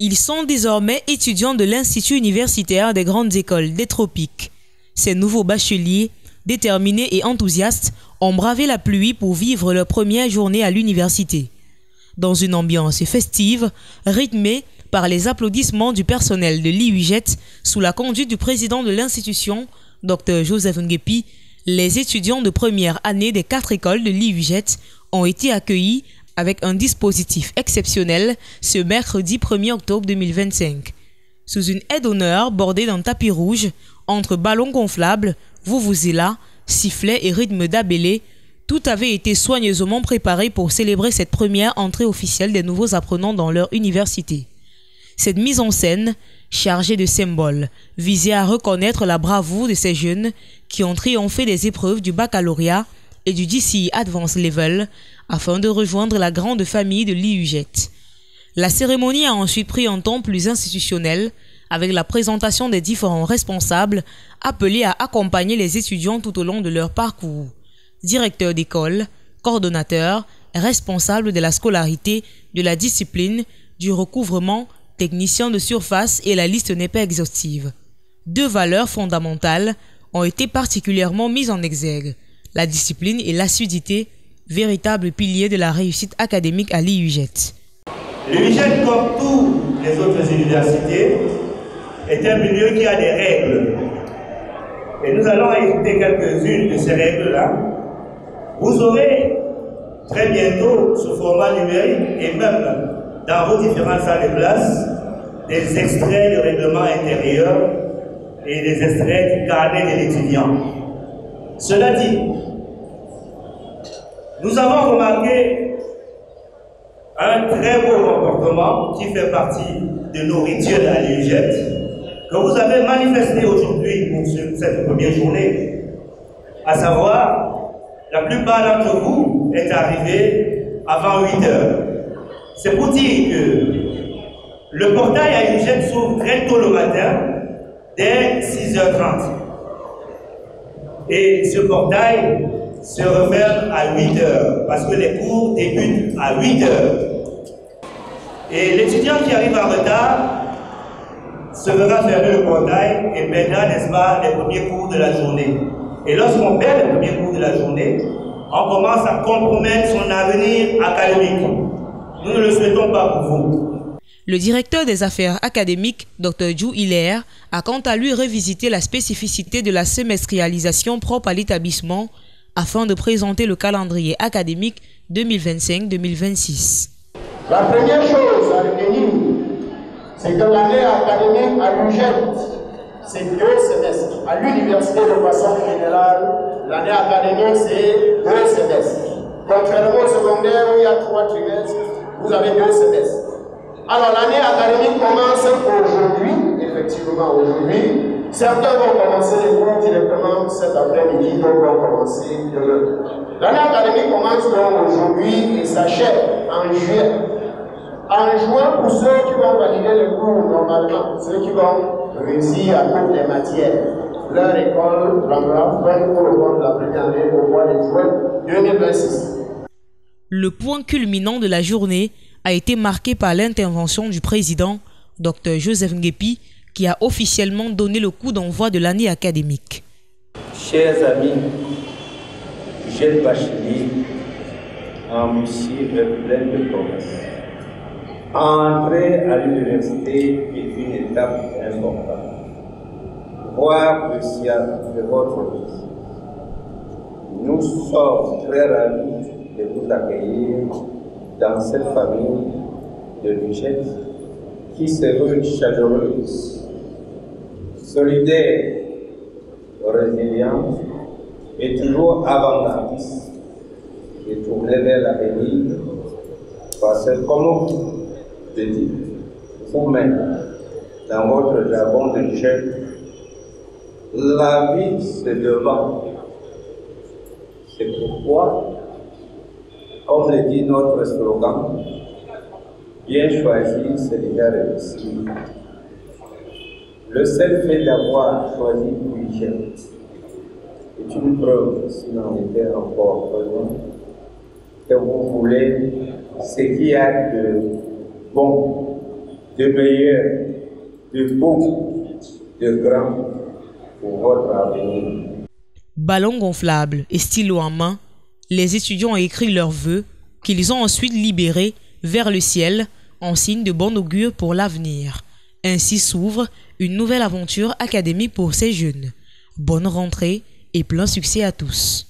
Ils sont désormais étudiants de l'Institut universitaire des grandes écoles des tropiques. Ces nouveaux bacheliers, déterminés et enthousiastes, ont bravé la pluie pour vivre leur première journée à l'université. Dans une ambiance festive, rythmée par les applaudissements du personnel de l'IUJET sous la conduite du président de l'institution, Dr Joseph Nguepi, les étudiants de première année des 4 écoles de l'IUJET ont été accueillis avec un dispositif exceptionnel ce mercredi 1er octobre 2025. Sous une aide d'honneur bordée d'un tapis rouge, entre ballons gonflables, vuvuzelas, sifflets et rythmes d'abélé, tout avait été soigneusement préparé pour célébrer cette première entrée officielle des nouveaux apprenants dans leur université. Cette mise en scène, chargée de symboles, visait à reconnaître la bravoure de ces jeunes qui ont triomphé des épreuves du baccalauréat et du DCE Advanced Level afin de rejoindre la grande famille de l'IUJET. La cérémonie a ensuite pris un ton plus institutionnel avec la présentation des différents responsables appelés à accompagner les étudiants tout au long de leur parcours. Directeurs d'école, coordonnateurs, responsables de la scolarité, de la discipline, du recouvrement, techniciens de surface et la liste n'est pas exhaustive. 2 valeurs fondamentales ont été particulièrement mises en exergue: la discipline et l'assiduité, véritables piliers de la réussite académique à l'IUJET. L'IUJET, comme toutes les autres universités, est un milieu qui a des règles. Et nous allons écouter quelques-unes de ces règles-là. Vous aurez très bientôt, sous format numérique et même dans vos différentes salles de classe, des extraits du règlement intérieur et des extraits du carnet de l'étudiant. Cela dit, nous avons remarqué un très beau comportement qui fait partie de nos rituels à l'IUJET, que vous avez manifesté aujourd'hui pour cette première journée, à savoir, la plupart d'entre vous est arrivé avant 8 heures. C'est pour dire que le portail à l'IUJET s'ouvre très tôt le matin, dès 6h30. Et ce portail se referme à 8 heures, parce que les cours débutent à 8 heures. Et l'étudiant qui arrive en retard se verra fermer le portail et perdra, n'est-ce pas, les premiers cours de la journée. Et lorsqu'on perd les premiers cours de la journée, on commence à compromettre son avenir académique. Nous ne le souhaitons pas pour vous. Le directeur des affaires académiques, Dr Jou Hilaire, a quant à lui revisité la spécificité de la semestrialisation propre à l'établissement afin de présenter le calendrier académique 2025-2026. La première chose à retenir, c'est que l'année académique à l'UJET, c'est 2 semestres. À l'université, de façon générale, l'année académique, c'est 2 semestres. Contrairement au secondaire où il y a 3 trimestres, vous avez 2 semestres. Alors l'année académique commence aujourd'hui, effectivement aujourd'hui. Certains vont commencer les cours directement cet après-midi, d'autres vont commencer demain. L'année académique commence donc aujourd'hui et s'achève en juillet. En juin, pour ceux qui vont valider les cours normalement, pour ceux qui vont réussir à toutes les matières, leur école prendra fin pour le compte de la première année au mois de juin 2026. Le point culminant de la journée a été marqué par l'intervention du président, Dr Joseph Nguepi, qui a officiellement donné le coup d'envoi de l'année académique. Chers amis, jeunes bacheliers, ambitieux et plein de promesses, entrer à l'université est une étape importante, voire cruciale de votre vie. Nous sommes très ravis de vous accueillir dans cette famille de l'IUJET qui se veut chaleureuse, solidaire, résiliente et toujours avant-gardiste et tournée vers l'avenir, parce que, comme je dis, vous-même, dans votre jargon de l'IUJET, la vie c'est devant. C'est pourquoi, comme le dit notre slogan, bien choisi, c'est déjà réussi. Le seul fait d'avoir choisi l'IUJET est une preuve, s'il en était encore besoin, que vous voulez ce qu'il y a de bon de meilleur, de beau, de grand pour votre avenir. Ballon gonflable et stylo en main, les étudiants ont écrit leurs vœux qu'ils ont ensuite libérés vers le ciel en signe de bon augure pour l'avenir. Ainsi s'ouvre une nouvelle aventure académique pour ces jeunes. Bonne rentrée et plein succès à tous.